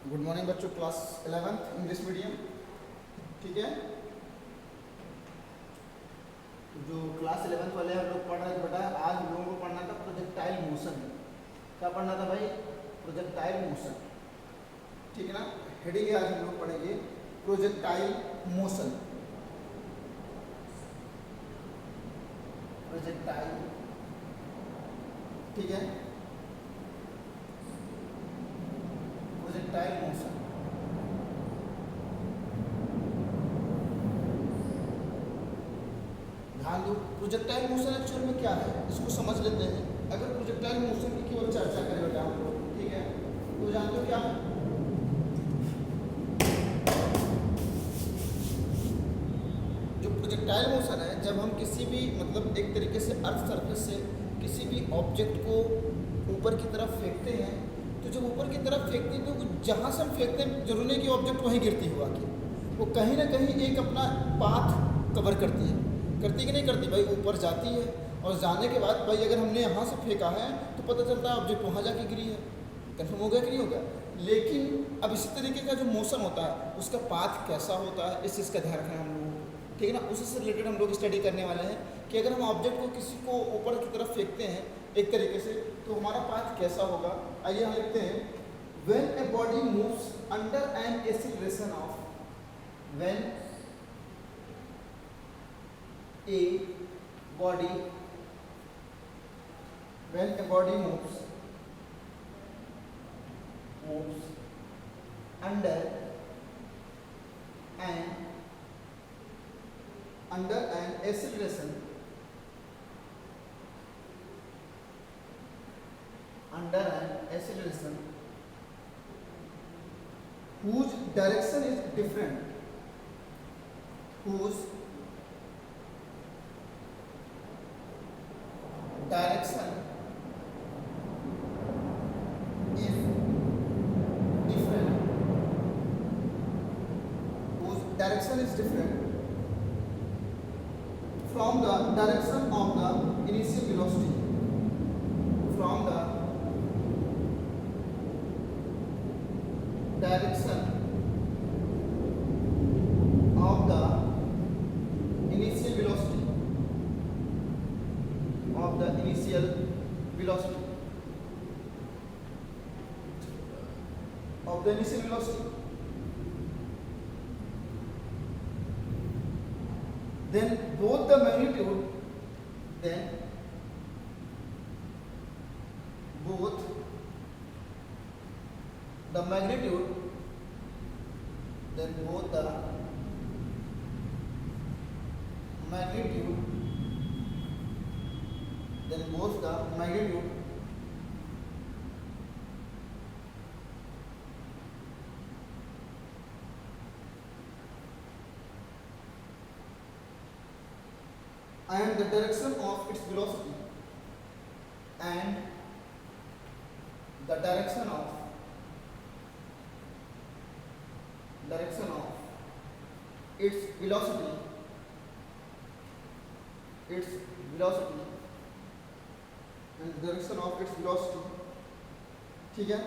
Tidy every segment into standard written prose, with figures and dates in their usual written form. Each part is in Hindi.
गुड मॉर्निंग बच्चों, क्लास 11th इंग्लिश मीडियम। ठीक है, जो क्लास 11th वाले हम लोग पढ़ रहे थे बेटा, आज हम लोगों को पढ़ना था प्रोजेक्टाइल मोशन। क्या पढ़ना था भाई? Projectile motion. ठीक है ना। हेडिंग है, आज हम लोग पढ़ेंगे प्रोजेक्टाइल मोशन। प्रोजेक्टाइल, ठीक है, प्रोजेक्टाइल मोशन। ध्यान दो, प्रोजेक्टाइल मोशन एक्चुअल में क्या है इसको समझ लेते हैं। अगर प्रोजेक्टाइल मोशन की केवल चर्चा करें बेटा हम लोग, ठीक है, तो जानते हो क्या है? जो प्रोजेक्टाइल मोशन है, जब हम किसी भी मतलब एक तरीके से अर्थ सरफेस से किसी भी ऑब्जेक्ट को ऊपर की तरफ फेंकते हैं, तो जब ऊपर की तरफ फेंकते हैं तो जहाँ से हम फेंकते हैं जरूरी नहीं कि ऑब्जेक्ट वहीं गिरती हुआ कि वो कहीं ना कहीं एक अपना पाथ कवर करती है। करती कि नहीं करती भाई? ऊपर जाती है और जाने के बाद भाई अगर हमने यहाँ से फेंका है तो पता चलता है ऑब्जेक्ट वहाँ जाके गिरी है। कन्फर्म हो गया कि नहीं हो गया? लेकिन अब इसी तरीके का जो मोशन होता है उसका पाथ कैसा होता है, इस चीज़ का ध्यान रखना है हम लोगों को। ठीक है ना। उसी से रिलेटेड हम लोग स्टडी करने वाले हैं कि अगर हम ऑब्जेक्ट को किसी को ऊपर की तरफ फेंकते हैं एक तरीके से तो हमारा पाथ कैसा होगा। आइए हम लिखते हैं, when a body moves under an acceleration of, when a body, when a body moves under an acceleration, whose direction is different, whose direction is different, whose direction is different from the direction of the initial velocity, from the direction of the initial velocity, of the initial velocity, of the initial velocity, then both the magnitude, then both the magnitude, then both the magnitude, then both the magnitude and the direction of its velocity, and the direction of its velocity, and the direction of its velocity, ठीक है।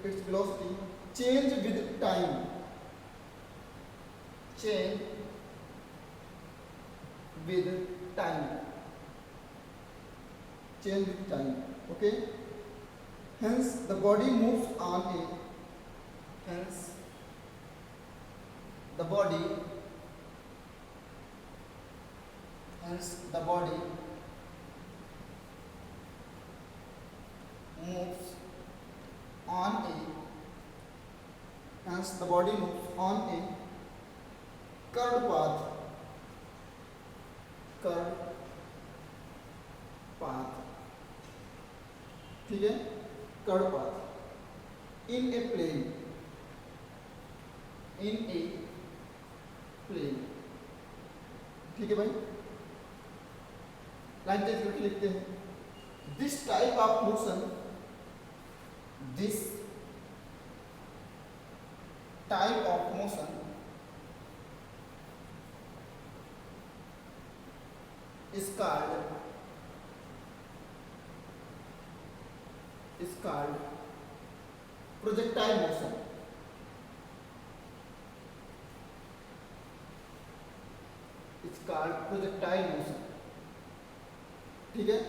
its velocity change with time, change with time, change with time, okay। Hence the body moves on a, hence the body, hence the body moves on a, hence the body moves on a curved path, ठीक है, curve path, in a plane, ठीक है भाई। लाइन चेंज करके लिखते हैं, this type of motion, this type of motion is called projectile motion. It's called projectile motion. ठीक है,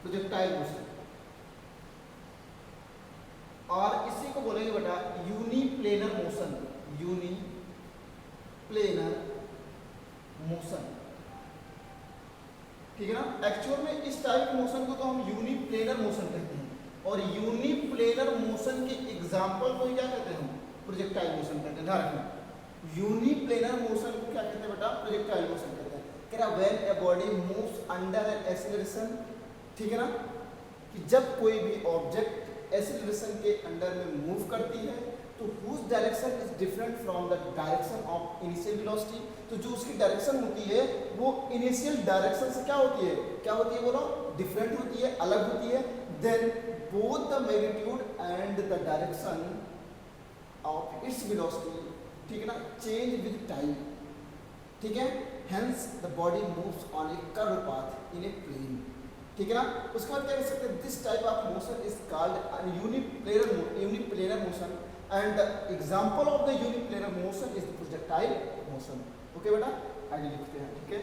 प्रोजेक्टाइल मोशन। और इसी को बोलेंगे बेटा यूनिप्लेनर मोशन। यूनिप्लेनर मोशन, ठीक है ना। एक्चुअल में इस टाइप के मोशन को तो हम यूनिप्लेनर मोशन कहते हैं, और यूनिप्लेनर मोशन के एग्जांपल को क्या कहते हैं, प्रोजेक्टाइल मोशन कहते हैं। ध्यान रखना, यूनिप्लेनर मोशन को क्या कहते हैं बेटा, प्रोजेक्टाइल मोशन कहते हैं। कह रहा when a body moves under an acceleration, ठीक है ना, कि जब कोई भी ऑब्जेक्ट एक्सीलरेशन के अंडर में मूव करती है तो whose direction is different from the direction of initial velocity, तो जो उसकी डायरेक्शन होती है वो इनिशियल डायरेक्शन से क्या होती है, बोलो, डिफरेंट होती है, अलग होती है। Then both the magnitude and the direction of its velocity, ठीक है ना, चेंज विद टाइम, ठीक है। Hence the body moves on a curve path in a plane, ठीक है ना। उसके बाद क्या कह सकते हैं, this type of motion is called uniplanar motion and the example of the uniplanar motion is the projectile motion. Okay बेटा, आगे लिखते हैं, ठीक है,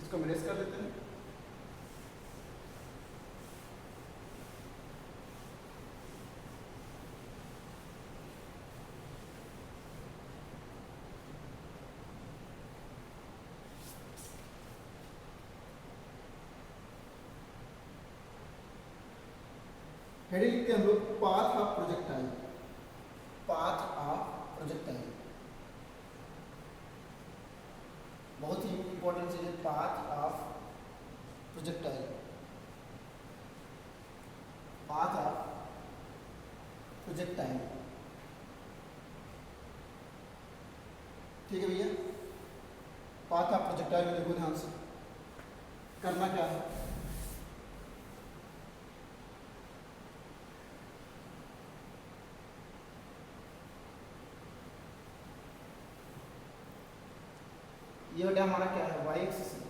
इसको मैनेज कर लेते हैं। हेडिंग लिखते हैं हम लोग path of projectile. Path of projectile बहुत ही इंपॉर्टेंट चीज है, path of projectile. Path of projectile, ठीक है भैया। पाथ ऑफ प्रोजेक्टाइल में देखो ध्यान से, करना क्या है, ये बेटा हमारा क्या है, वाई एक्सिस है।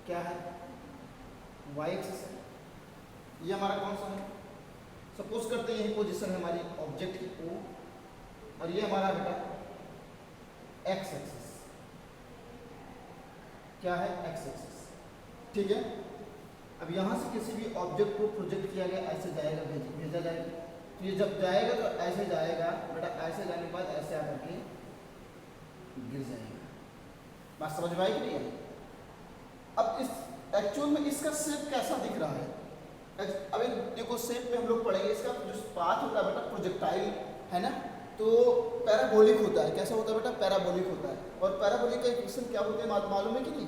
क्या है, वाई एक्सिस है। ये हमारा कौन सा है, सपोज करते हैं यही पोजीशन है हमारी ऑब्जेक्ट की ओ, और ये हमारा बेटा एक्स एक्सिस। क्या है, एक्स एक्सिस, ठीक है। अब यहाँ से किसी भी ऑब्जेक्ट को प्रोजेक्ट किया गया, ऐसे जाएगा, भेजा जाएगा, तो ये जब जाएगा तो ऐसे जाएगा बेटा, ऐसे जाने के बाद ऐसे आकर के गिर जाएगा। बात समझ में आई कि नहीं? अब इस एक्चुअल में इसका शेप कैसा दिख रहा है, अभी देखो शेप में हम लोग पढ़ेंगे। इसका जो पाथ होता है बेटा प्रोजेक्टाइल है ना, तो पैराबोलिक होता है। कैसा होता है बेटा, पैराबोलिक होता है। और पैराबोलिक का इक्वेशन क्या होते हैं मालूम है कि नहीं?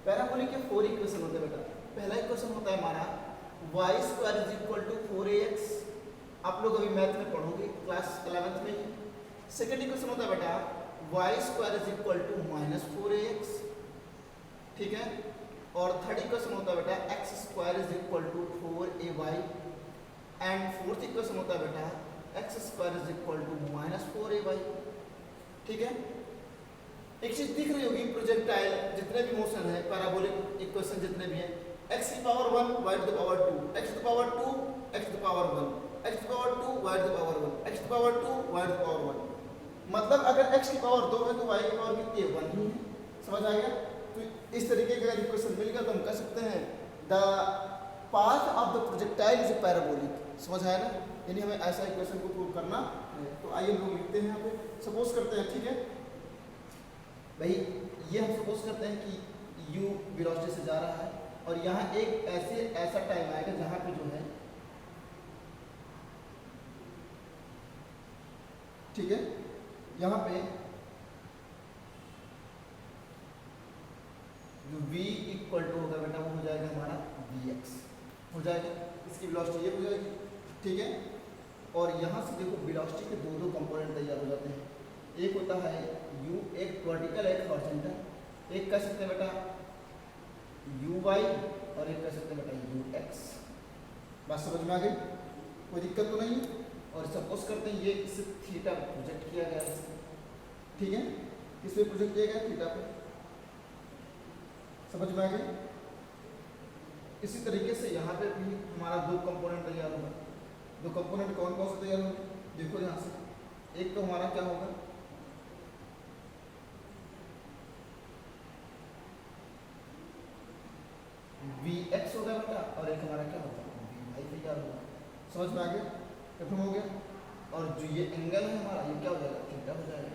पैराबोलिक के 4 इक्वेशन होते हैं बेटा। पहला इक्वेशन होता है हमारा y² = 4ax, आप लोग अभी मैथ में पढ़ोगे क्लास 11th में ही। सेकेंड इक्वेशन होता है बेटा y² = -4ax, ठीक है। और थर्ड इक्वेशन होता है बेटा x² = 4ay, and fourth equation होता है बेटा x² = -4ay, ठीक है। एक चीज दिख रही होगी, प्रोजेक्टाइल जितने भी मोशन है, पैराबोलिक इक्वेशन जितने भी हैं, x⁴ y⁴ 2, x⁴ 2 x⁴ 1, x⁴ 2 y⁴ 1, x⁴ 2 y⁴ 1। मतलब अगर x की पावर 2 है तो y की पावर कितनी है, 1 ही है। समझ आ गया? तो इस तरीके का इक्वेशन मिल गया तो हम कह सकते हैं the path of the projectile is parabolic. समझ आया ना? यानी हमें ऐसा इक्वेशन को प्रूव करना है। तो आइए हम लोग लिखते हैं यहाँ पे, सपोज करते हैं, ठीक है भाई। ये हम सपोज करते हैं कि u वेलोसिटी से जा रहा है, और यहाँ एक ऐसा टाइम आएगा जहाँ पे जो है, ठीक है, यहाँ पे जो v इक्वल टू होगा बेटा वो हो जाएगा हमारा vx हो जाएगा, इसकी वेलोसिटी ये हो जाएगी, ठीक है। और यहाँ से देखो वेलोसिटी के दो कंपोनेंट तैयार हो जाते हैं। एक होता है u, एक वर्टिकल एक हॉरिजॉन्टल, एक कह सकते हैं बेटा uy और एक कह सकते हैं बेटा ux। बात समझ में आ गई? कोई दिक्कत तो नहीं है? और सपोज करते हैं ये इस थीटा पे प्रोजेक्ट किया गया है, ठीक है, किस पे प्रोजेक्ट किया गया, थीटा पे। समझ में आ गया। इसी तरीके से यहाँ पे भी हमारा दो कंपोनेंट तैयार होगा। दो कंपोनेंट कौन कौन से तैयार होंगे, देखो यहाँ से। एक तो हमारा क्या होगा, Vx होगा बेटा, और एक हमारा क्या होगा, Vy तैयार होगा। समझ में आ गया, कंफर्म हो गया। और जो ये एंगल है हमारा, ये क्या हो जाएगा, थीटा हो जाएगा।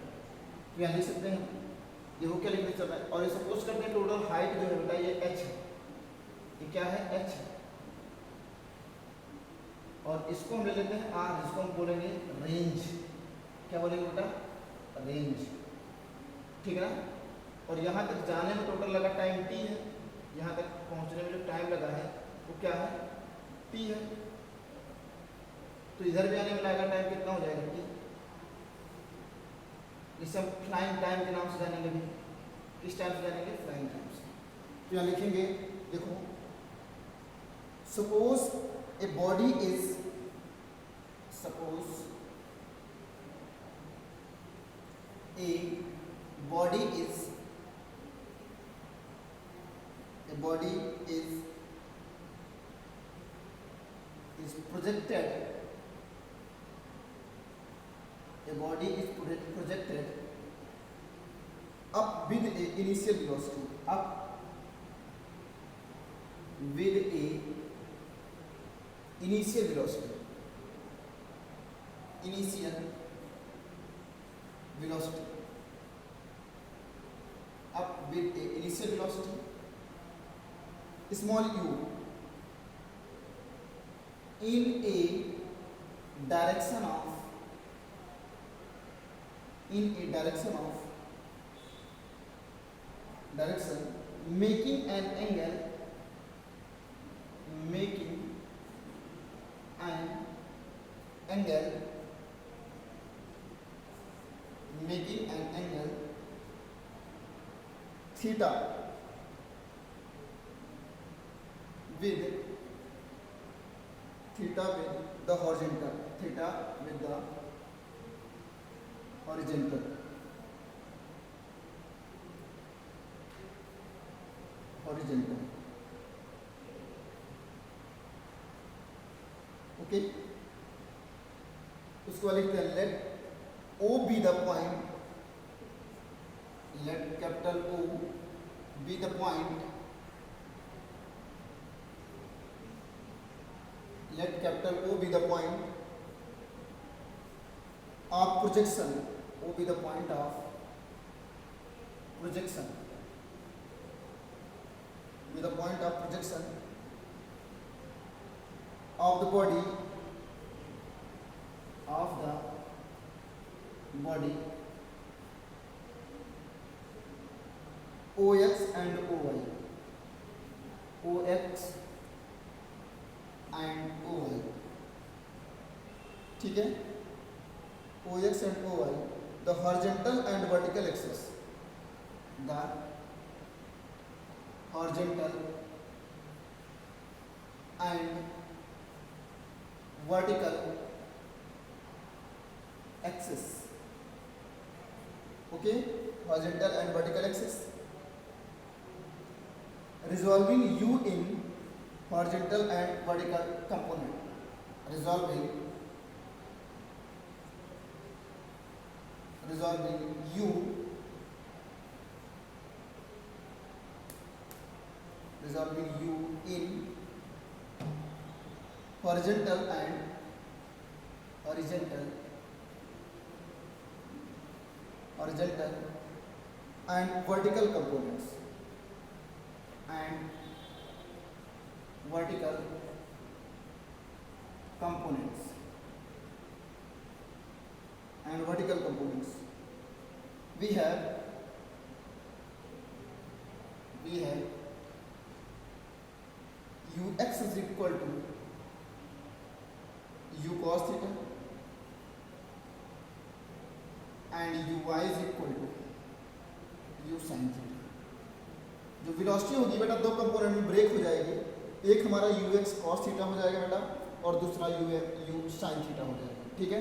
तो यहाँ लिख सकते हैं, देखो क्या लिखने चल रहा है। और ये सपोज करते हैं टोटल हाइट जो है बेटा ये h है, ये क्या है, h है। और इसको हम ले लेते हैं r, जिसको हम बोलेंगे रेंज। क्या बोलेंगे बेटा, रेंज, ठीक है ना। और यहाँ तक जाने में टोटल लगा टाइम t है, यहाँ तक पहुँचने में जो टाइम लगा है वो क्या है, t है। तो इधर भी आने में लगेगा टाइम, कितना हो जाएगा t। जिसे हम फ्लाइंग टाइम के नाम से जानेंगे भी। किस टाइम से जानेंगे, फ्लाइंग टाइम से। तो यहाँ लिखेंगे, देखो suppose a body is, suppose a body is, a body is projected, a body is projected up with a initial velocity, up with a initial velocity, initial velocity, up with a initial velocity small u in a direction of, in a direction of, direction making an angle, making an angle, making an angle theta with theta with the horizontal, theta with the horizontal, horizontal, okay। उसको लिखते हैं, let O be the point, let capital O be the point, let capital O be the point of projection, O be the point of projection, be the point of projection of the body, of the body OX and OY, OX and OY, ठीक है, OX and OY, the horizontal and vertical axis, the horizontal and vertical axis, okay, horizontal and vertical axis, resolving U in horizontal and vertical component, resolving U, resolving U in horizontal and vertical components, and vertical components, and vertical components. We have ux is equal to u cos theta and uy is equal to u sin theta। जो वेलोसिटी होगी बेटा दो कंपोनेंट में ब्रेक हो जाएगी, एक हमारा ux cos थीटा हो जाएगा बेटा और दूसरा u sin थीटा हो जाएगा। ठीक है,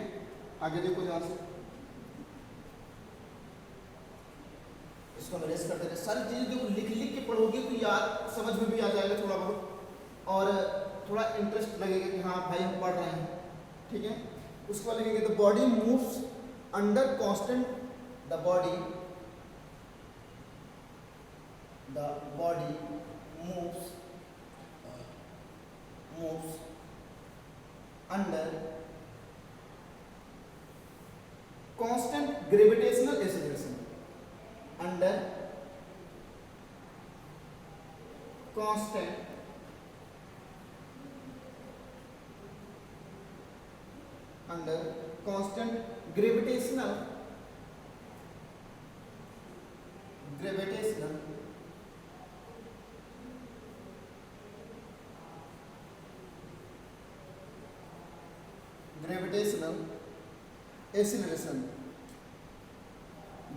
आगे देखो ध्यान से, इसको हम रेस करते रहे। सारी चीजें देखो लिख लिख के पढ़ोगे तो याद समझ में भी आ जाएगा थोड़ा बहुत, और थोड़ा इंटरेस्ट लगेगा कि हाँ भाई हम पढ़ रहे हैं। ठीक है, उसके बाद लिखेंगे the body moves under constant, the body moves under constant gravitational acceleration, under constant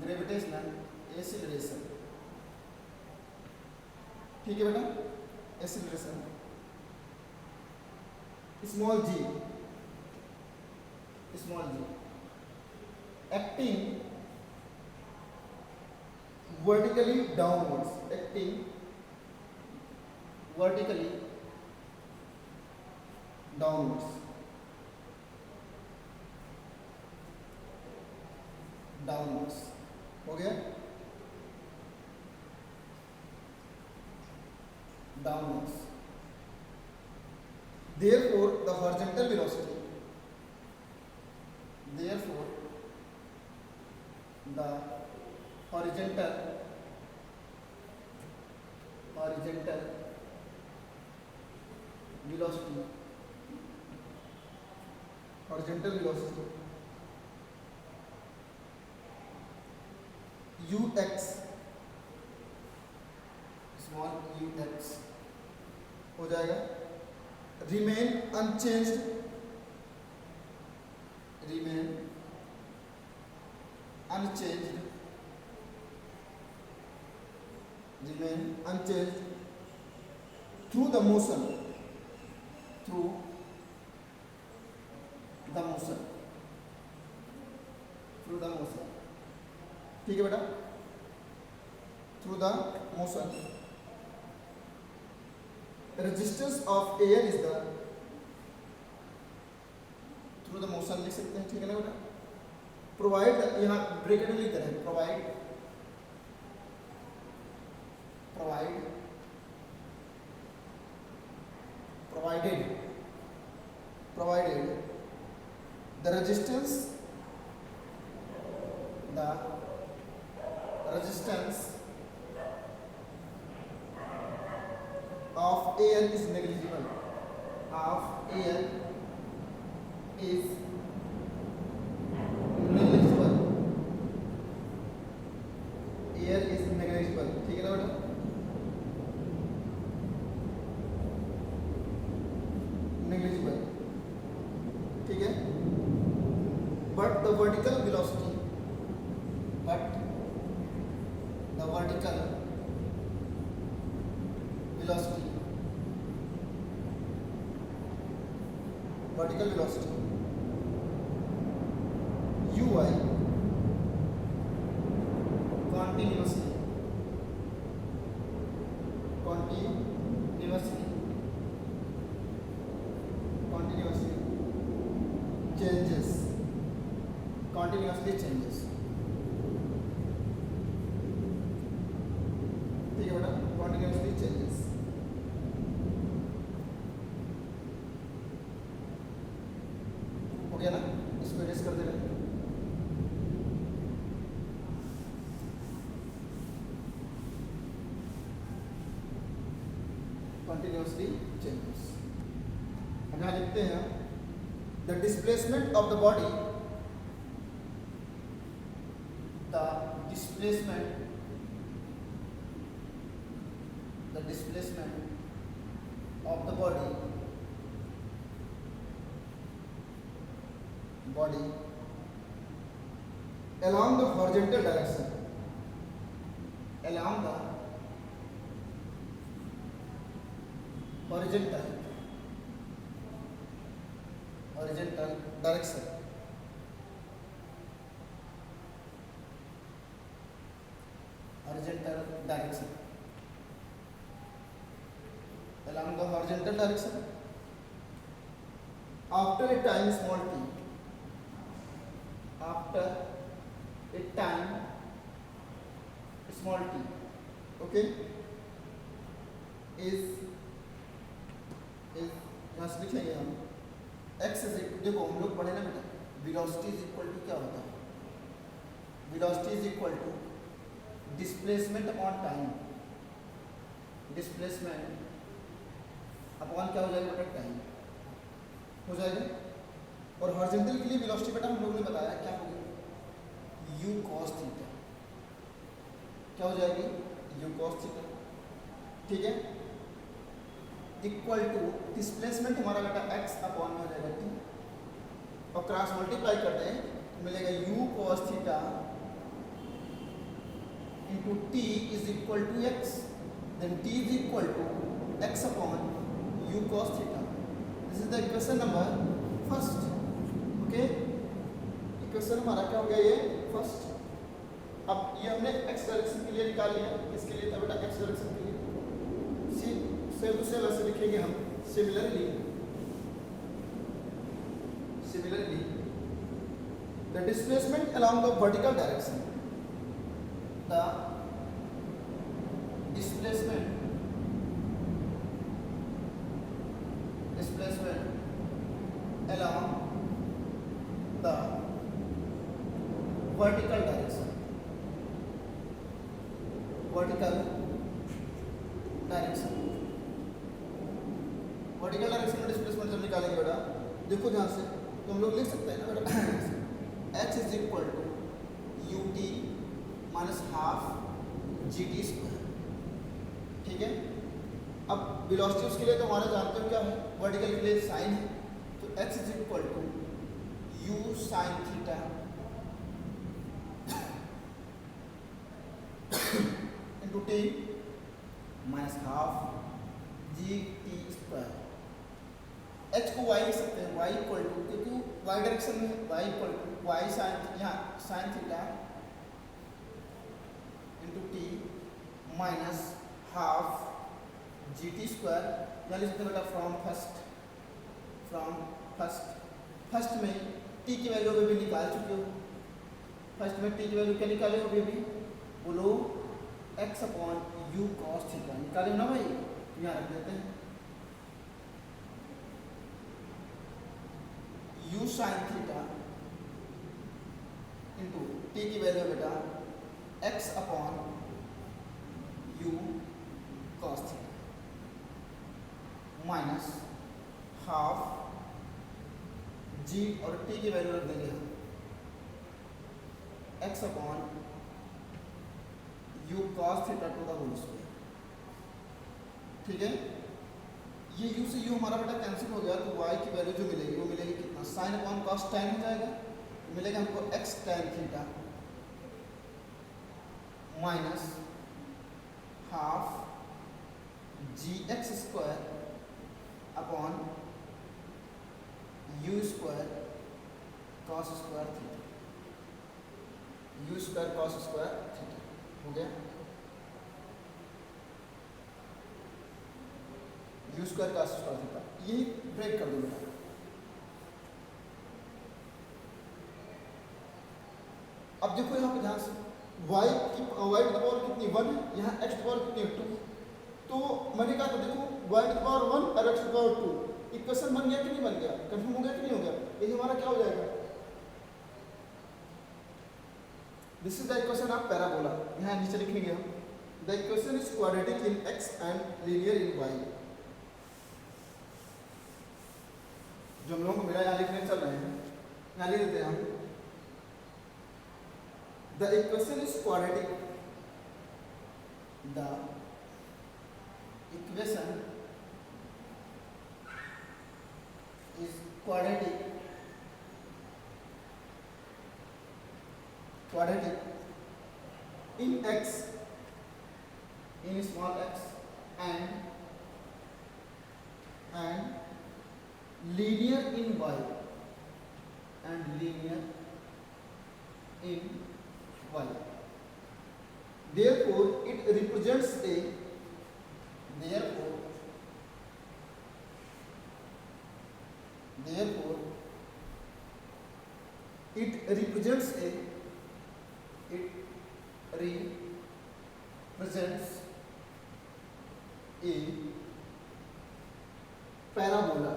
gravitational acceleration, ठीक है बेटा, एक्सीलरेशन, स्मॉल जी, acting vertically downwards, downwards, हो गया, downwards. Therefore the horizontal velocity, horizontal velocity ux, small ux हो जाएगा, remain unchanged, through the motion, ठीक है बेटा, through the motion, resistance of air is the, through the motion लिख सकते हैं, ठीक है ना बेटा, प्रोवाइड, यहाँ ब्रैकेट में लिख रहे हैं, provided the resistance of air is negligible, ठीक है ना बेटा, negligible, ठीक है, but the vertical velocity, ui continuously changes, ठीक है बेटा, continuously changes, हो गया ना, इसको इरेज कर देना, continuously changes। अब यहाँ लिखते हैं the displacement of the body, the displacement of the body along the horizontal direction, horizontal direction horizontal direction, along the horizontal direction. After a time small t, after a time small t, okay, is यहाँ से लिखेंगे हम x इज, देखो हम लोग पढ़े ना बेटा, वेलोसिटी इज इक्वल टू क्या होता है, velocity is equal to displacement upon time, displacement upon क्या हो जाएगा बेटा, टाइम हो जाएगा। और हॉरिजॉन्टल के लिए वेलोसिटी बेटा हम लोगों ने बताया क्या होगी, u cos थीटा, क्या हो जाएगी, u cos थीटा, ठीक है, इक्वल टू डिस्प्लेसमेंट हमारा बेटा x अपॉन में हो जाएगा t, और क्रॉस मल्टीप्लाई कर दें तो मिलेगा u cos theta into t is equal to x, then t is equal to x upon u cos theta. This is the equation number first, okay, equation हमारा क्या हो गया, ये फर्स्ट। अब ये हमने x डायरेक्शन के लिए निकाल लिया, किसके लिए था बेटा, x डायरेक्शन के लिए, सेम टू सेम ऐसे लिखेंगे हम, similarly the displacement along the vertical direction, the displacement along the vertical direction, vertical direction में डिस्प्लेसमेंट जब निकालेंगे बेटा, देखो ध्यान से, तो हम लोग लिख सकते हैं ना बेटा, h is equal to u t minus half g t square, ठीक है। अब वेलोसिटी उसके लिए तो हमारा जानते हो क्या है, वर्टिकल के लिए साइन है, तो h is equal to u sine theta into t minus half g t square. h को y लिख सकते हैं, y इक्वल टू, क्योंकि y डायरेक्शन में y equal to y sine, यहाँ sine theta into t minus half g t square, यहाँ लिख सकते हैं बेटा फ्रॉम फर्स्ट में t की वैल्यू अभी भी निकाल चुके हो, फर्स्ट में t की वैल्यू क्या निकाले हो अभी भी, बोलो x upon u cos theta निकाले हो ना भाई, यहाँ रख देते हैं u sine theta into t की वैल्यू बेटा x upon u cos theta minus half g, और टी की वैल्यू रख देंगे हम x upon u cos theta to the whole square, ठीक है। ये u से u हमारा बेटा कैंसिल हो गया, तो y की वैल्यू जो मिलेगी वो मिलेगी कितना, साइन अपॉन कॉस टैन हो जाएगा, तो मिलेगा हमको x tan theta minus half g x square upon u square cos square theta, u square cos square theta हो गया, u square cos square theta, यही ब्रेक कर दो बेटा। अब देखो यहाँ पे ध्यान से, y की पावर कितनी 1 है, यहाँ x की पावर कितनी है 2, तो मैंने कहा था देखो y की पावर 1 और x की पावर 2, इक्वेशन बन गया कि नहीं बन गया, कंफर्म हो गया कि नहीं हो गया, ये हमारा क्या हो जाएगा, this is the equation of parabola, यहाँ नीचे लिखेंगे हम, the equation is quadratic in x and linear in y, जो हम लोगों को मिला यहाँ लिखने चल रहे हैं, यहाँ लिख देते हैं हम, the equation is quadratic, the equation is quadratic in x, in small x, and linear in y, and linear in y. therefore it represents a therefore it represents a parabola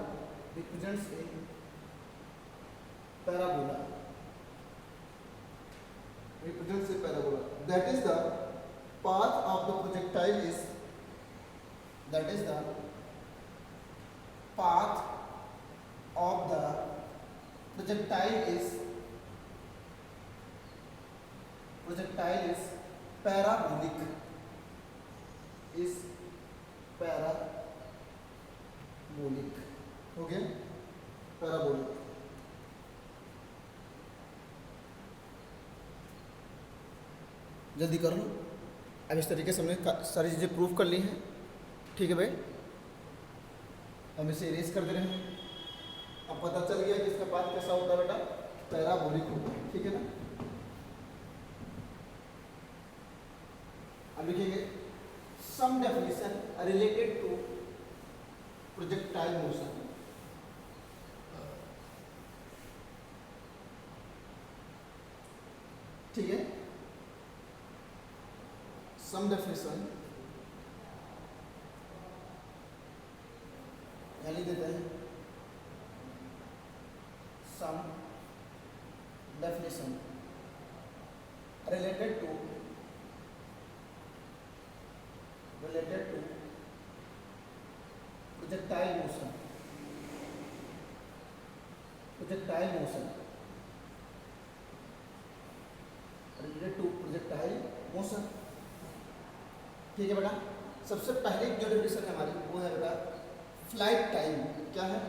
represents a parabola that is the path of the projectile is parabolic हो गया पैराबोलिक। जल्दी कर लो, अब इस तरीके से हमने सारी चीज़ें प्रूफ कर ली हैं। ठीक है भाई, हम इसे इरेज कर दे रहे हैं। अब पता चल गया कि इसका पाथ कैसा होता है बेटा, पैराबोलिक होता है। ठीक है ना, अब लिखेंगे some definition related to projectile motion. ठीक है, सम डेफिनेशन यहाँ लिख देते हैं, some definition related to projectile motion related to projectile motion. ठीक है बेटा, सबसे पहले जो डेफिनेशन है हमारी वो है बेटा फ्लाइट टाइम। क्या है?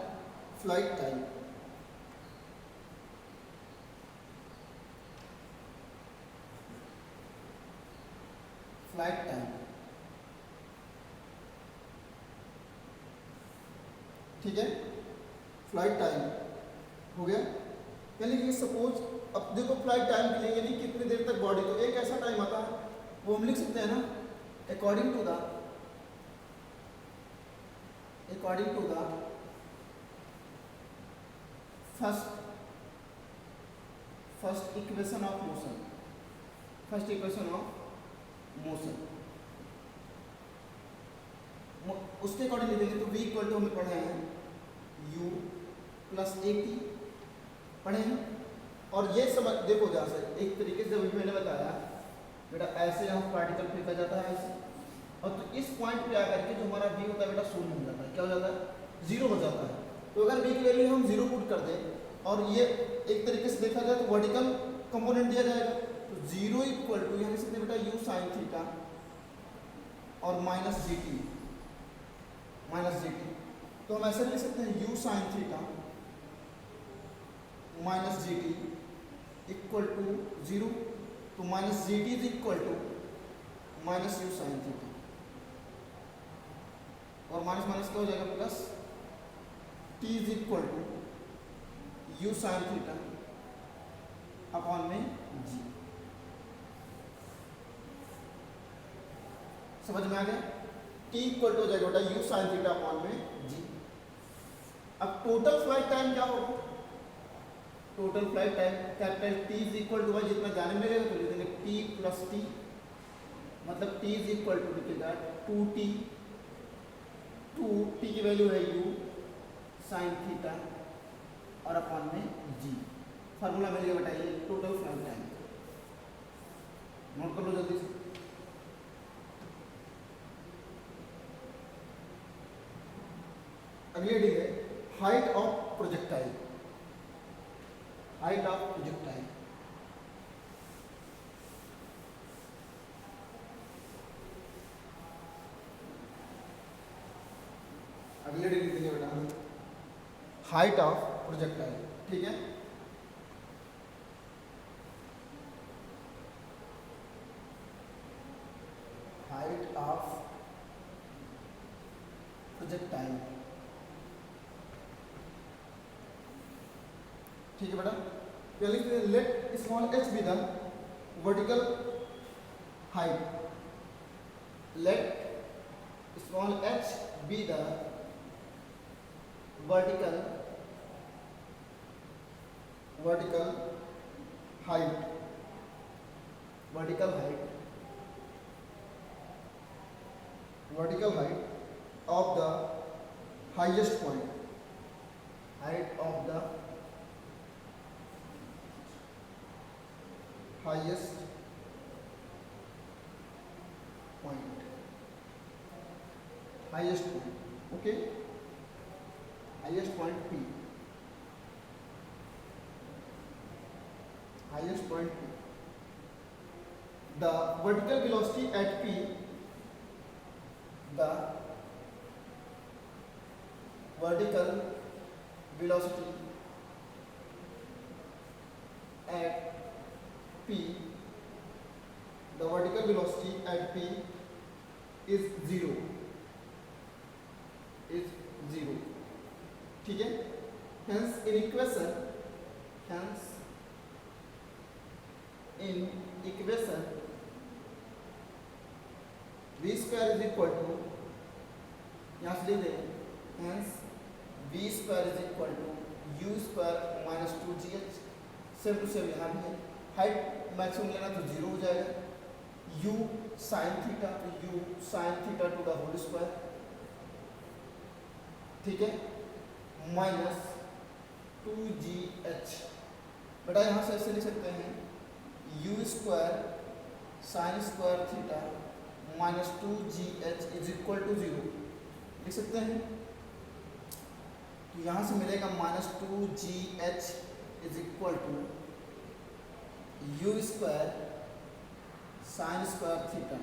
Flight time. ठीक है, फ्लाइट टाइम हो गया। यानी कि सपोज अब देखो फ्लाइट टाइम के लिए यानी कितनी देर तक बॉडी, तो एक ऐसा टाइम आता है वो हम लिख सकते हैं ना, according to the first equation of motion. उसके अकॉर्डिंग लिखेंगे तो v इक्वल टू हमें पढ़े हैं u प्लस at पढ़े हैं। और ये समझ देखो जैसे एक तरीके से जब मैंने बताया बेटा ऐसे यहाँ पार्टिकल फेंका जाता है ऐसे, और तो इस पॉइंट पे आकर के जो हमारा v होता है बेटा शून्य हो जाता है। क्या हो जाता है? जीरो हो जाता है। तो अगर v की वैल्यू हम जीरो पुट कर दें और ये एक तरीके से देखा जाए तो वर्टिकल कंपोनेंट दिया जाएगा, तो जीरो इक्वल टू यहाँ लिख सकते हैं बेटा u साइन थीटा और माइनस जी टी। तो हम ऐसे लिख सकते हैं u sine theta minus g t equal to zero. तो minus g t is equal to minus u sine theta, और माइनस माइनस क्या हो जाएगा plus t is equal to u sine theta upon में g। समझ में आ गया? t इक्वल टू हो जाएगा बेटा u साइन थीटा अपॉन में g। अब टोटल फ्लाइट टाइम क्या होगा? Total flight time capital T is equal to भाई जितना जाने में रहेगा तो लिख देंगे t प्लस टी, मतलब t इज इक्वल टू लिखेगा 2t की वैल्यू है u साइन थीटा और अपॉन में g। फार्मूला मिल गया बेटा ये टोटल फ्लाइट टाइम। नोट कर लो जल्दी से। अगली हेडिंग है हाइट ऑफ प्रोजेक्टाइल। अगली हेडिंग लिखेंगे बेटा हाइट ऑफ प्रोजेक्टाइल। ठीक है, हाइट ऑफ प्रोजेक्टाइल। ठीक है बेटा, let small h be the vertical height let small h be the vertical height of the highest point, height of the highest point, okay, highest point P, the vertical velocity at P, the vertical velocity at P, the vertical velocity at P is zero, ठीक है। Hence in equation v square is equal to, यहाँ से ले लें, hence v square is equal to u square minus 2gh, same to same यहाँ भी है। हाइट मैक्सिमम लेना तो जीरो हो जाएगा, u sin थीटा तो u sin theta to the whole square, ठीक है, माइनस 2gh। बेटा यहाँ से ऐसे लिख सकते हैं u square sine square theta minus 2gh is equal to 0 लिख सकते हैं। तो यहाँ से मिलेगा minus 2gh is equal to u square sine square theta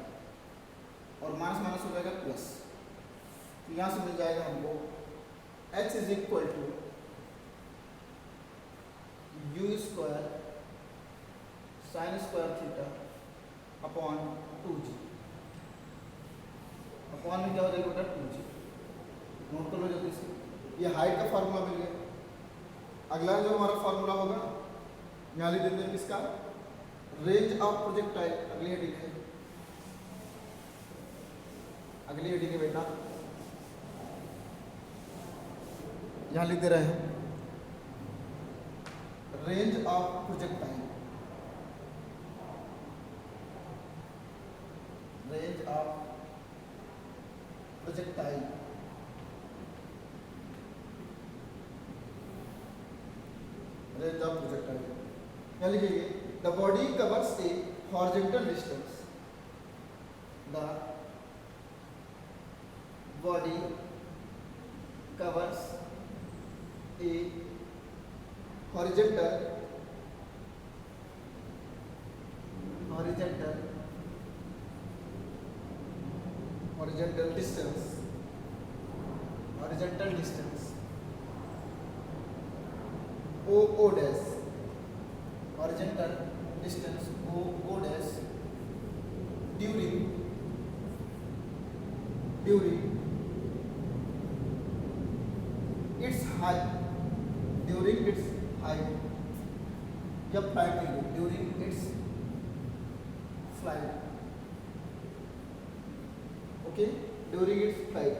और माइनस माइनस हो जाएगा प्लस। तो यहाँ से मिल जाएगा हमको h is equal to u square sine square theta upon 2g, upon में क्या हो जाएगा बेटा 2g, नोट कर लो जल्दी से। ये हाइट का फार्मूला मिल गया। अगला जो हमारा फार्मूला होगा यहाँ लिख देते हैं किसका, रेंज ऑफ प्रोजेक्टाइल, अगली हेडिंग है बेटा, यहाँ लिख दे रहे हैं range of projectile, range of projectile क्या लिखेंगे, the body covers A horizontal distance, the body covers A horizontal distance o dash, horizontal distance o dash during its height, या फ्लाइट देंगे during its flight, okay, during its flight.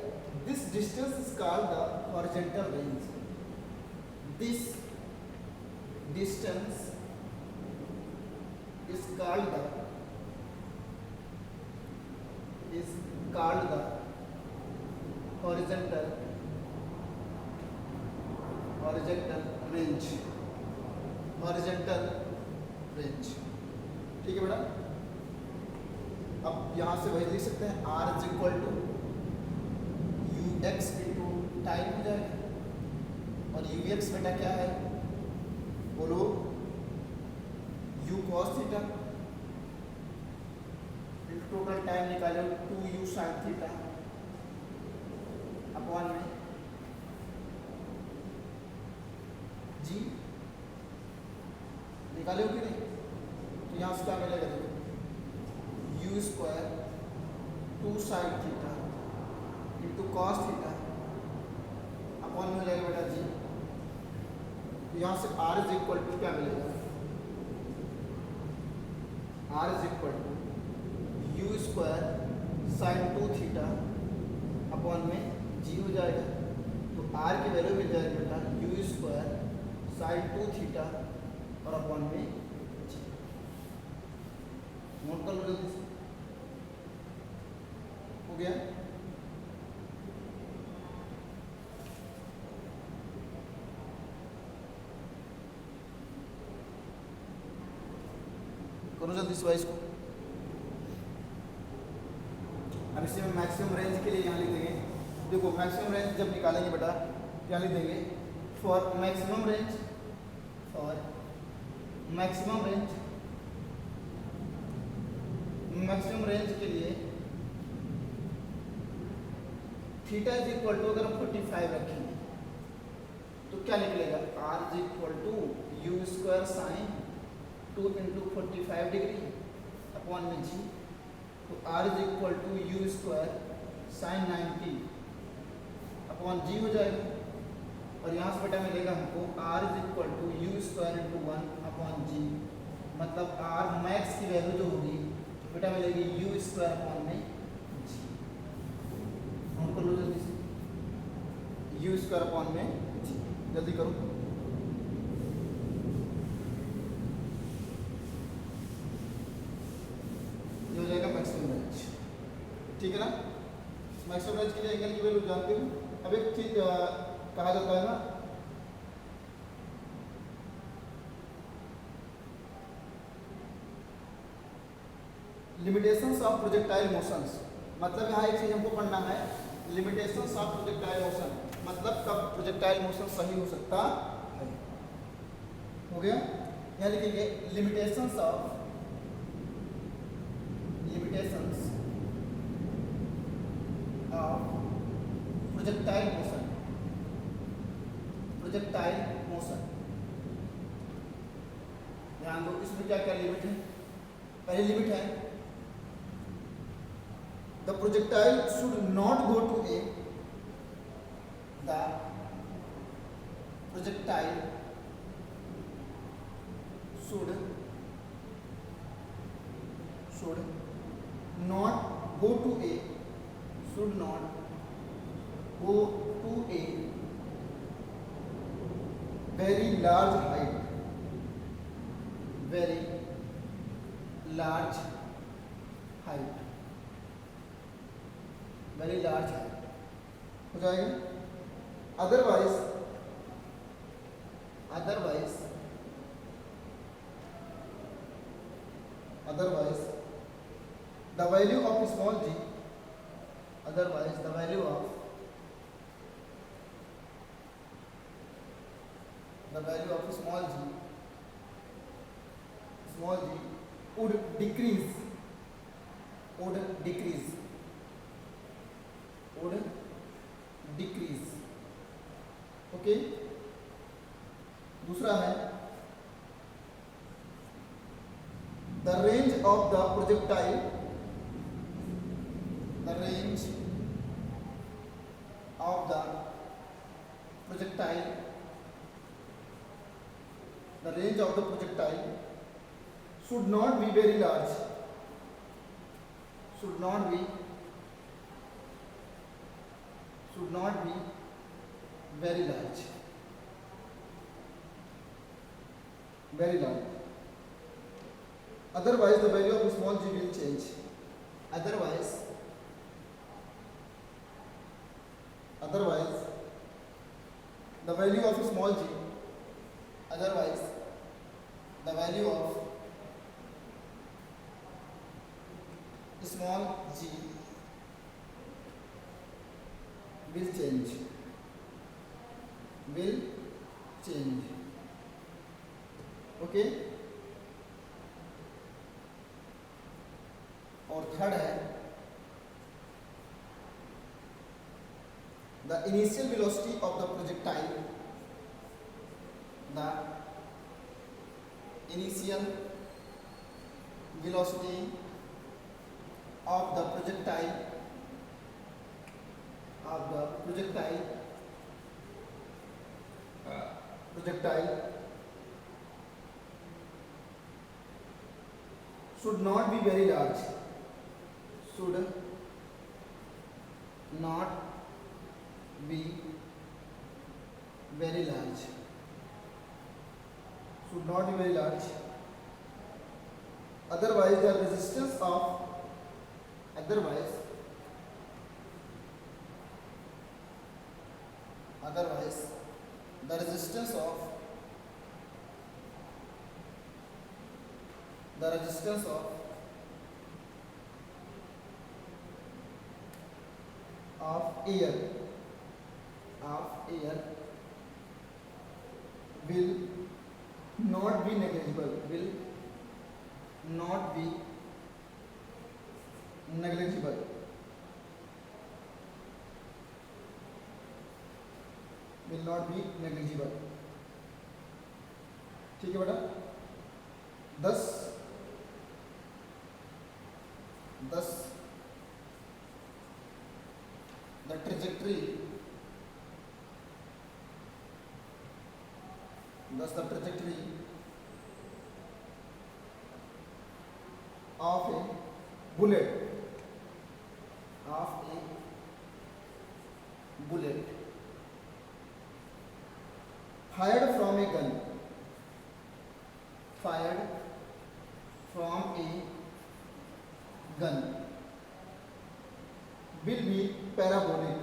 This distance is called the horizontal range. This distance is called the horizontal range, ठीक है बेटा। अब यहाँ से वही लिख सकते हैं r is equal to u x into time हो जाएगा, और यू एक्स बेटा क्या है बोलो, u cos theta total time निकालो 2u साइन थीटा अपॉन में जी, निकाले हो कि नहीं। तो यहाँ से क्या मिलेगा, देखो you square 2 sign theta into cos theta upon में हो जाएगा बेटा जी। तो यहाँ से r इज इक्वल टू क्या मिलेगा, r is equal to u square sine 2 theta upon में जी हो जाएगा। तो आर की वैल्यू मिल जाएगी बेटा यू स्क्वायर साइन 2 थीटा और अपॉन में जी। नोट कर लो जल्दी से, हो गया। करो जल्दी से इसको। अब इसे हम मैक्सिमम रेंज के लिए यहाँ लिख देंगे। देखो मैक्सिमम रेंज जब निकालेंगे बेटा क्या लिख देंगे, for maximum range, for maximum range, maximum range के लिए थीटा इज इक्वल टू अगर हम 45 रखेंगे तो क्या निकलेगा, r is equal to u square sine 2 into 45 degree upon में जी। तो r is equal to u square sine 90 upon g हो जाएगा। और यहाँ से बेटा मिलेगा हमको r is equal to u square into 1 upon g, मतलब आर मैक्स की वैल्यू जो होगी बेटा मिलेगी यू स्क्वायर अपॉन में जी। नोट कर लो जल्दी से, यू स्क्वायर अपॉन में जी, जल्दी करो। ये हो जाएगा मैक्सिमम रेंज, ठीक है ना। मैक्सिमम रेंज के लिए एंगल की वैल्यू जानते हो। अब एक चीज कहा जाता है ना, लिमिटेशंस ऑफ प्रोजेक्टाइल मोशंस, मतलब यहाँ एक चीज हमको पढ़ना है, लिमिटेशंस ऑफ प्रोजेक्टाइल मोशन, मतलब कब प्रोजेक्टाइल मोशन सही हो सकता है। हो गया, यहाँ लिखेंगे limitations of projectile motion, projectile motion. ध्यान दो इसमें क्या क्या लिमिट है। पहली लिमिट है the projectile should not go to a, the projectile should not go to a, should not go to a very large height, very large height, very large height हो जाएगा। otherwise the value of small g, otherwise the value of small g would decrease, okay. दूसरा है the range of the projectile, the range of the projectile, the range of the projectile should not be very large, should not be very large, very large. Otherwise the value of small g will change. Otherwise the value of small g, otherwise the value of small g will change, okay. और थर्ड है the initial velocity of the projectile, the initial velocity of the projectile should not be very large, should not be very large, should not be very large, otherwise the resistance of otherwise the resistance of air will not be negligible, will not be negligible, will not be negligible। ठीक है बेटा। 10 the trajectory of a bullet fired from a gun will be parabolic,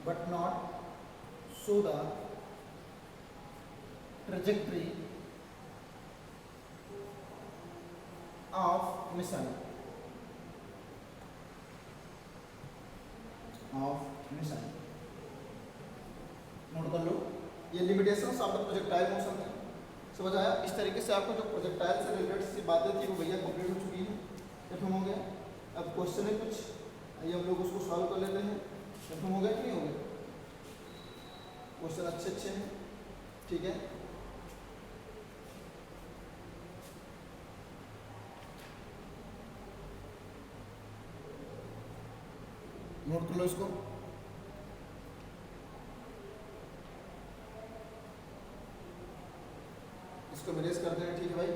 but not show the trajectory of missile, note कर लो। ये limitations of the projectile motion है, समझ आया। इस तरीके से आपको जो प्रोजेक्टाइल से रिलेटेड सी बातें थी वो भैया कंप्लीट हो चुकी हैं, खत्म हो गया। अब क्वेश्चन है कुछ, आइए हम लोग उसको सॉल्व कर लेते हैं। खत्म हो गया कि नहीं हो गया? क्वेश्चन अच्छे हैं, ठीक है। नोट कर लो इसको। इसको मेरेज कर देना, ठीक है भाई।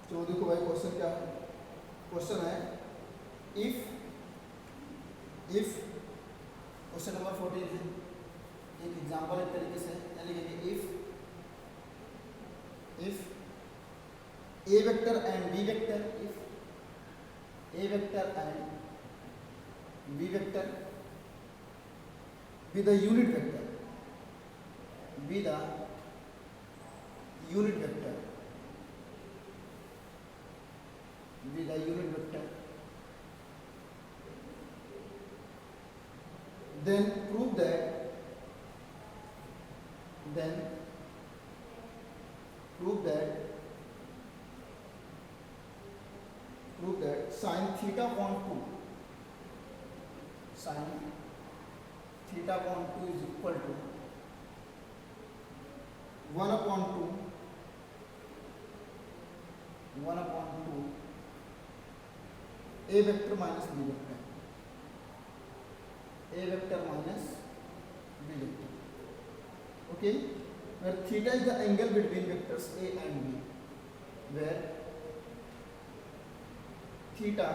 तो देखो भाई क्वेश्चन क्या है। क्वेश्चन है इफ क्वेश्चन नंबर 14 है। एक एग्जांपल एक तरीके से लिखेंगे if A vector and B vector, if A vector and B vector with a unit vector, with a unit vector, with a unit vector, then prove that sin theta upon 2 is equal to 1 upon 2 a vector minus b vector, a vector minus b vector। Okay, where theta is the angle between vectors A and B, where theta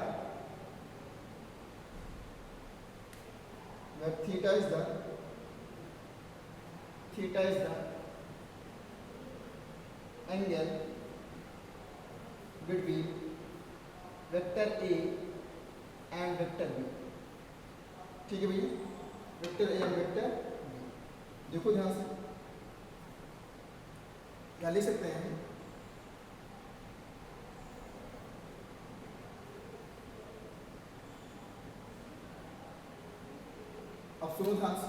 is the angle between vector A and vector B। ठीक है भैया, vector A and vector B। देखो ध्यान से क्या लिख सकते हैं, अब सुनो ध्यान से,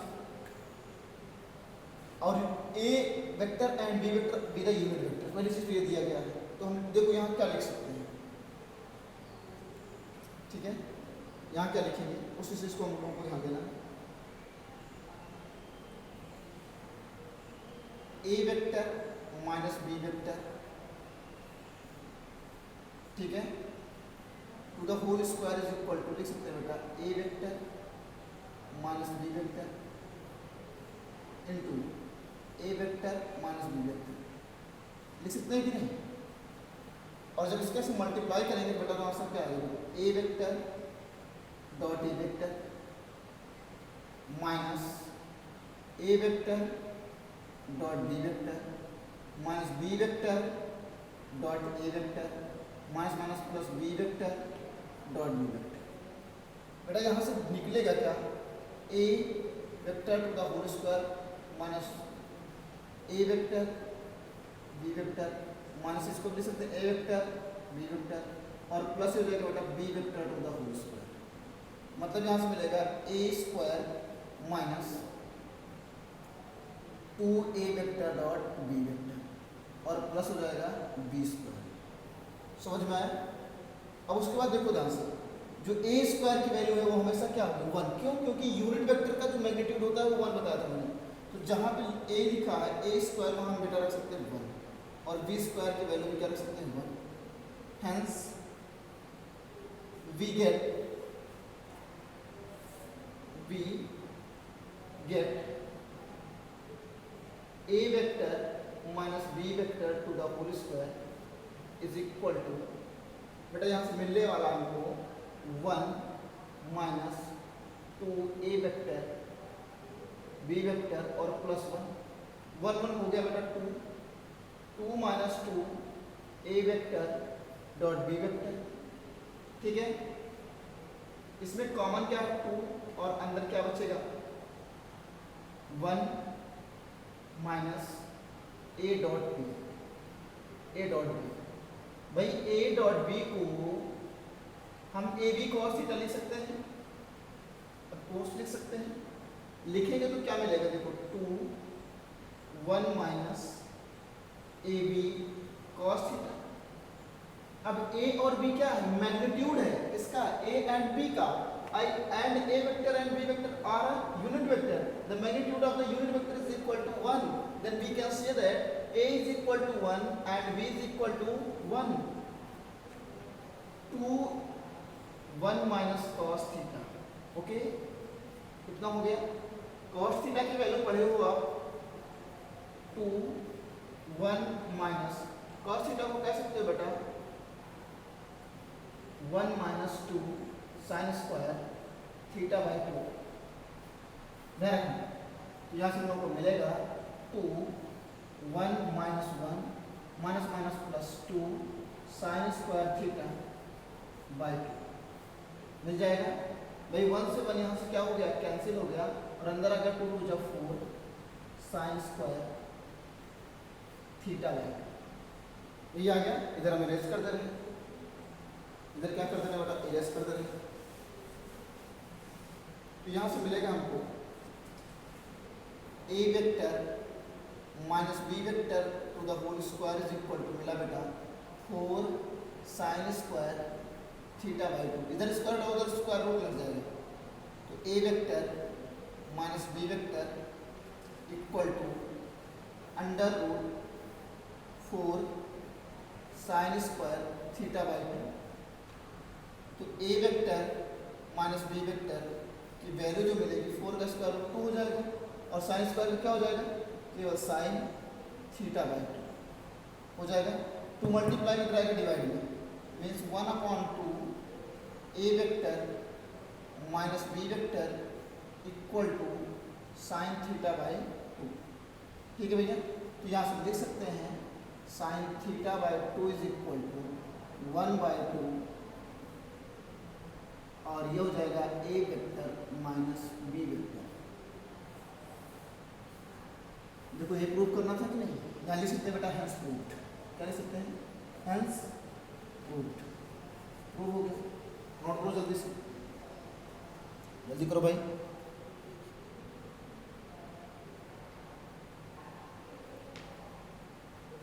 और A vector and B vector be the unit vector, पहले चीज ये दिया गया है, तो हम देखो यहाँ क्या लिख सकते हैं। ठीक है, यहाँ क्या लिखेंगे उस चीज को हम लोगों को ध्यान देना। A vector minus B vector, ठीक है, to the whole square is equal to, लिख सकते हैं बेटा A vector minus B vector into A vector minus B vector, लिख सकते हैं कि नहीं। और जब इसके से मल्टीप्लाई करेंगे बेटा तो आंसर क्या आएगा, A vector dot A vector minus A vector dot B vector minus B vector dot A vector minus minus plus B vector dot B vector. बेटा यहाँ से निकलेगा क्या, A vector to the whole square minus A vector B vector minus इसको लिख सकते हैं A वेक्टर B वेक्टर और प्लस हो जाएगा बेटा B vector to the whole square. मतलब यहाँ से मिलेगा A square minus 2A vector dot B vector और प्लस हो जाएगा B स्क्वायर। समझ में आया। अब उसके बाद देखो ध्यान से, जो A स्क्वायर की वैल्यू है वो हमेशा क्या होगी 1, क्यों, क्योंकि यूनिट वेक्टर का जो मैग्नीट्यूड होता है वो 1 बताया था मैंने। तो जहाँ पे A लिखा है A स्क्वायर वहाँ हम बेटा रख सकते हैं 1 और B स्क्वायर की वैल्यू भी क्या रख सकते हैं 1। Hence we get A vector minus B vector to the whole square is equal to, बेटा यहाँ से मिलने वाला हमको 1 minus 2A vector B vector और प्लस 1 हो गया बेटा 2 minus 2A vector dot B vector. ठीक है, इसमें कॉमन क्या है 2 और अंदर क्या बचेगा 1 माइनस A डॉट B। भाई A डॉट B को हम AB cos थीटा लिख सकते हैं, अब cos लिख सकते हैं, लिखेंगे तो क्या मिलेगा देखो 2 1 माइनस AB cos थीटा। अब A और B क्या है, मैग्नीट्यूड है इसका A एंड B का, and A vector and B vector are a unit vector. The magnitude of the unit vector is equal to 1. Then we can say that A is equal to 1 and B is equal to 1. 2 1 minus cos theta. Okay? कितना हो गया? Cos theta की वैल्यू पढ़े हो आप 2 1 minus cos theta को कह सकते हो बेटा 1 minus 2 sign square theta by 2। ध्यान रखना, तो यहाँ से हम लोग को मिलेगा 2 1 minus 1 minus minus plus 2 sign square theta by 2 मिल जाएगा। भाई 1 से 1 यहाँ से क्या हो गया, कैंसिल हो गया और अंदर आ गया 2 2 जब 4 साइन स्क्वायर थीटा बाई 2। ये आ गया, इधर हम इरेज कर दे रहे हैं, इधर क्या कर दे रहे हैं बेटा, इरेज कर दे रहे हैं। तो यहाँ से मिलेगा हमको A vector minus B vector to the whole square is equal to, मिला बेटा 4 साइन स्क्वायर थीटा बाई 2। इधर स्क्वायर रूट उधर स्क्वायर रूट लग जाएगा, तो A vector minus B vector equal to under root 4 sine square theta by 2। तो A vector minus B vector की वैल्यू जो मिलेगी 4 का स्क्वायर रूट 2 हो जाएगा और साइन स्क्वायर का क्या हो जाएगा, केवल साइन थीटा बाई टू हो जाएगा। टू मल्टीप्लाई में कराएगा डिवाइड में, means 1/2 A vector minus B vector equal to sine theta by two. ठीक है भैया, तो यहाँ से लिख सकते हैं sine theta by two is equal to 1/2 और ये हो जाएगा A vector minus B vector. देखो ये प्रूव करना था कि नहीं, यहाँ लिख सकते हैं बेटा हेंस प्रूव्ड। क्या लिख सकते हैं? Hence proved. प्रूव हो गया। नोट करो जल्दी से, जल्दी करो भाई।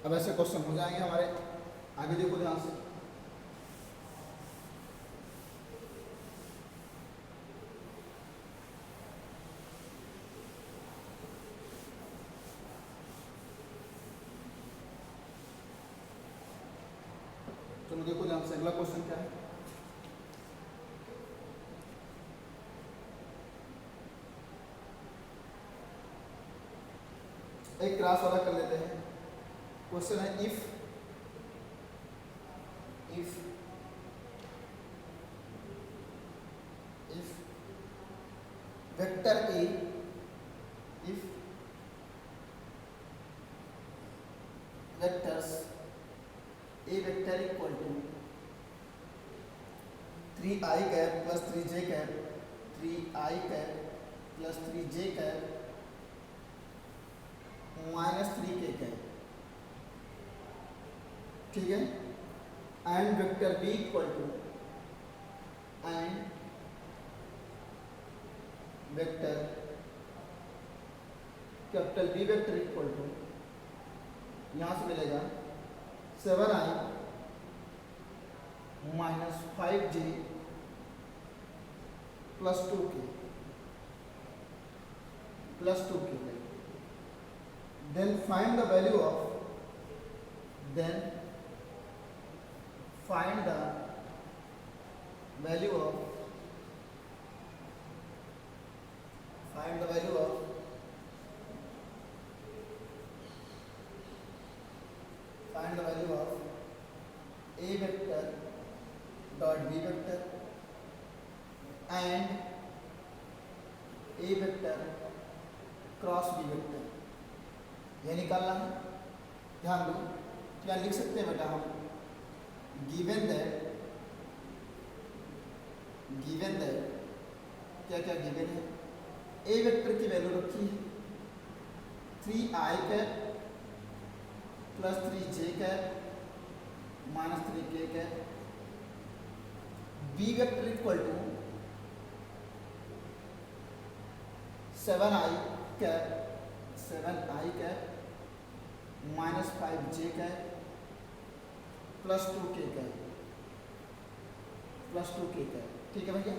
अब ऐसे क्वेश्चन हो जाएंगे हमारे, आगे देखो ध्यान से। चलो देखो ध्यान से, अगला क्वेश्चन क्या है। एक क्लास वाला कर लेते हैं। क्वेश्चन है if vector A, if vectors A vector equal to 3i cap plus 3j cap, 3i cap plus 3j cap minus 3k cap, ठीक है। And vector B equal to, and vector capital B vector equal to, यहाँ से मिलेगा 7i minus 5j plus 2k then find the value of find the value of a vector dot b vector and a vector cross b vector, ये निकालना है। ध्यान दो, क्या लिख सकते हैं बेटा हम, गिवन दैट क्या क्या गिवन है, ए वेक्टर की वैल्यू रखी है 3i cap plus 3j cap minus 3k cap, B vector equal to 7i cap minus 5j cap plus 2k cap, ठीक है भैया।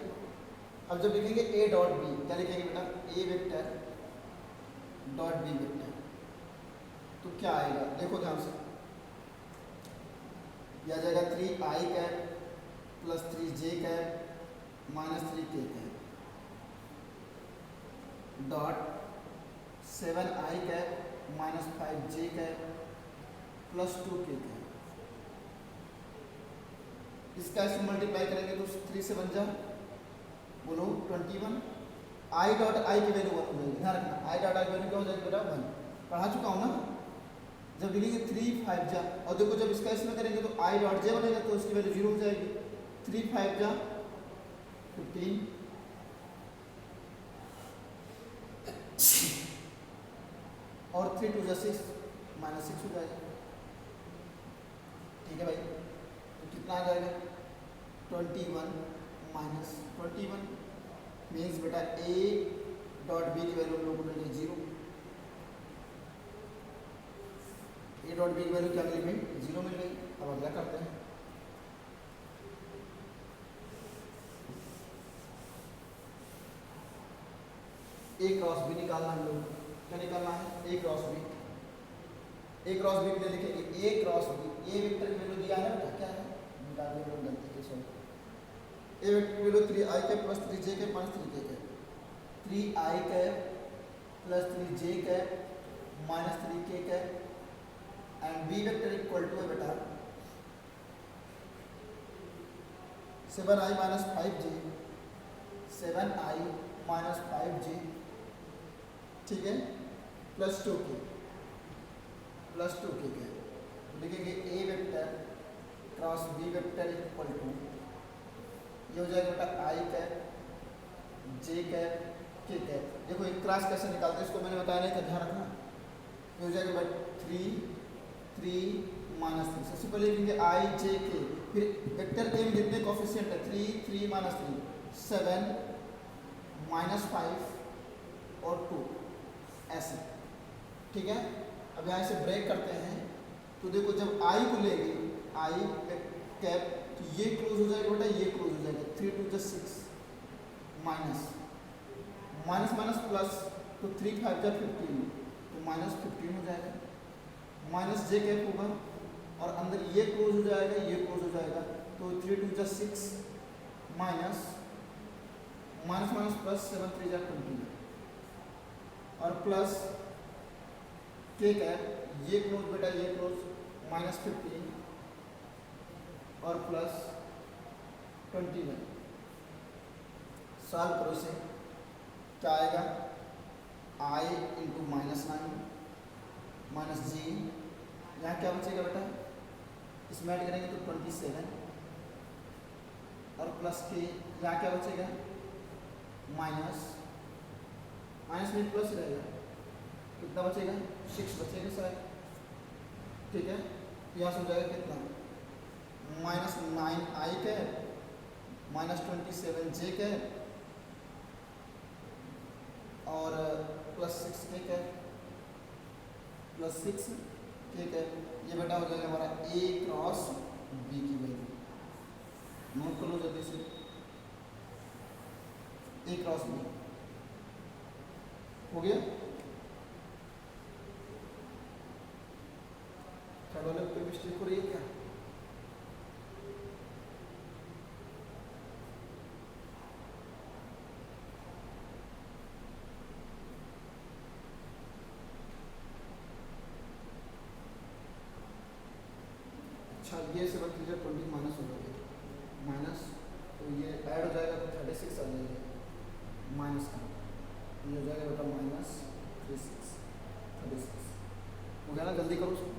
अब जब लिखेंगे a डॉट बी, क्या लिखेंगे बेटा, a vector dot B vector, तो क्या आएगा देखो ध्यान से, यह आ जाएगा 3i cap plus 3j cap minus 3k cap dot 7i cap minus 5j cap plus 2k cap. इसका ऐसे मल्टीप्लाई करेंगे तो 3 से बन जा, बोलो 21। आई डॉट आई की वैल्यू 1 हो जाएगी, ध्यान रखना आई डॉट आई की वैल्यू क्या हो जाएगी बेटा 1, पढ़ा चुका हूँ ना। जब लिखेंगे 3 5 जा, और देखो जब इसका इसमें करेंगे तो आई डॉट जे बनेगा तो उसकी वैल्यू 0 हो जाएगी, 3 5 जा 15 और 3 2 जा 6 माइनस 6 हो जाएगा, ठीक है भाई। तो कितना आ जाएगा 21 माइनस 21 मीन्स बेटा ए डॉट बी की वैल्यू हम लोग को मिल गई 0, ए डॉट बी की वैल्यू क्या मिल गई 0 मिल गई। अब अगला करते हैं, ए क्रॉस बी निकालना हम लोग, क्या निकालना है ए क्रॉस बी। ए क्रॉस बी के लिए लिखेंगे ए क्रॉस बी, ए वेक्टर की वैल्यू दिया है बेटा, क्या है निकालने में गलती के सॉरी, ए वेक्टर की वैल्यू 3i के प्लस 3j के माइनस 3k के, 3i के प्लस 3j के माइनस 3k के and B vector equal to है बेटा 7i minus 5j, 7i minus 5j, ठीक है, प्लस 2k के लिखेंगे a vector cross b vector equal to, ये हो जाएगा बेटा i cap j cap k cap. देखो एक क्रॉस कैसे निकालते हैं इसको मैंने बताया नहीं था, ध्यान रखना। ये हो जाएगा बेटा 3 माइनस 3, सबसे पहले लिखेंगे आई जे के, फिर वेक्टर ए में जितने कोफिशिएंट है 3 माइनस 3 7 माइनस 5 और 2 ऐसे, ठीक है। अब यहाँ से ब्रेक करते हैं तो देखो जब आई को लेंगे आई कैप तो ये क्लोज हो जाएगा बेटा, ये क्लोज हो जाएगा, 3 2 6 माइनस माइनस प्लस तो 3 5 जा 15 तो माइनस 15 हो जाएगा, माइनस जे कैप होगा और अंदर ये क्लोज हो जाएगा, ये क्लोज हो जाएगा तो 3 2 6 माइनस प्लस 7 3 जा 20 और प्लस के कैप, ये क्लोज बेटा ये क्लोज माइनस 15 और प्लस 21। सॉल्व करो इसे, क्या आएगा i इंटू माइनस 9 माइनस जी, यहाँ क्या बचेगा बेटा, इसमें ऐड करेंगे तो 27 और प्लस के, यहाँ क्या बचेगा माइनस में प्लस रहेगा, कितना बचेगा 6 बचेगा शायद, ठीक है। यहाँ से हो जाएगा कितना माइनस 9 आई कैप माइनस 27 जे कैप और प्लस 6 के कैप प्लस 6 के कैप, ये बेटा हो जाएगा हमारा ए क्रॉस बी की वैल्यू, नोट कर लो जल्दी से, ए क्रॉस बी हो गया। थर्ड वाले पे मिस्टेक हो रही है क्या, अच्छा ये 7 3 जा 20 माइनस हो जाएगा, माइनस तो ये ऐड हो जाएगा तो 36 आ जाएगा माइनस का, ये हो जाएगा बेटा माइनस 36 हो गया ना। जल्दी करो उसको,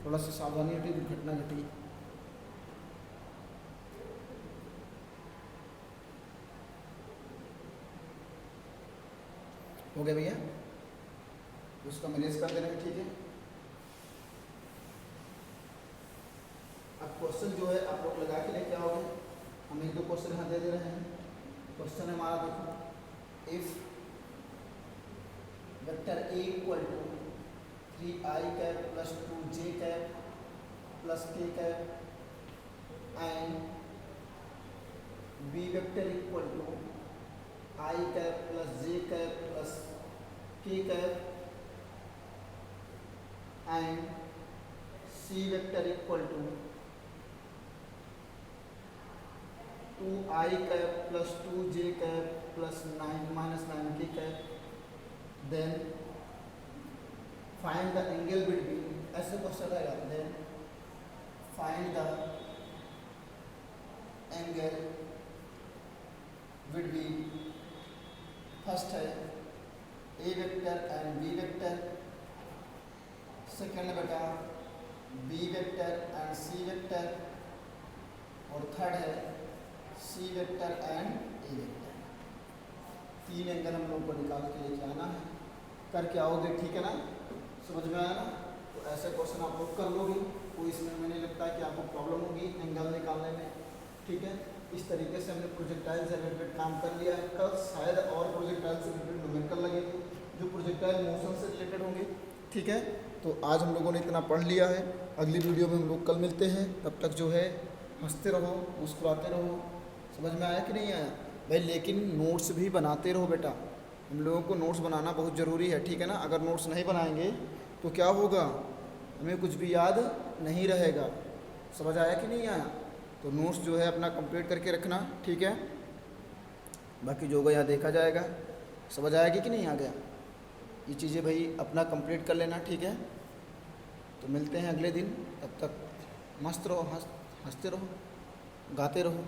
थोड़ा सा सावधानी हटी, दुर्घटना घटी। हो गया भैया, उसका मैनेज कर दे रहे हैं, ठीक है। अब क्वेश्चन जो है आप लोग लगा के लेके आओगे, हम एक दो क्वेश्चन यहाँ दे रहे हैं। क्वेश्चन है हमारा, देखो if vector a equal to 3i cap plus 2j cap plus k cap and b vector equal to i cap plus j cap plus k cap and c vector equal to 2i cap plus 2j cap plus 9 minus 9k cap, then find the angle between, ऐसे क्वेश्चन रहेगा, then find the angle between, first है a vector and B vector, second बेटा b vector and C vector और थर्ड है c vector and a vector. 3 angle हम लोग को निकाल के लेके आना है, करके आओगे, ठीक है ना, समझ में आया ना। तो ऐसे क्वेश्चन आप लोग कर लोगे, कोई इसमें मैंने लगता है कि आपको प्रॉब्लम होगी एंगल निकालने में, ठीक है। इस तरीके से हमने प्रोजेक्टाइल से रिलेटेड काम कर लिया है। कल शायद और प्रोजेक्टाइल से रिलेटेड न्यूमेरिकल लगेंगे जो प्रोजेक्टाइल मोशन से रिलेटेड होंगे, ठीक है। तो आज हम लोगों ने इतना पढ़ लिया है, अगली वीडियो में हम लोग कल मिलते हैं। तब तक जो है हंसते रहो, मुस्कुराते रहो। समझ में आया कि नहीं आया भाई? लेकिन नोट्स भी बनाते रहो बेटा, हम लोगों को नोट्स बनाना बहुत ज़रूरी है, ठीक है ना। अगर नोट्स नहीं बनाएंगे तो क्या होगा, हमें कुछ भी याद नहीं रहेगा। समझ आया कि नहीं आया? तो नोट्स जो है अपना कंप्लीट करके रखना, ठीक है। बाकी जो गया देखा जाएगा। समझ आएगी कि नहीं आ गया? ये चीज़ें भाई अपना कंप्लीट कर लेना, ठीक है। तो तो मिलते हैं अगले दिन, तब तक मस्त रहो, हंसते रहो, गाते रहो।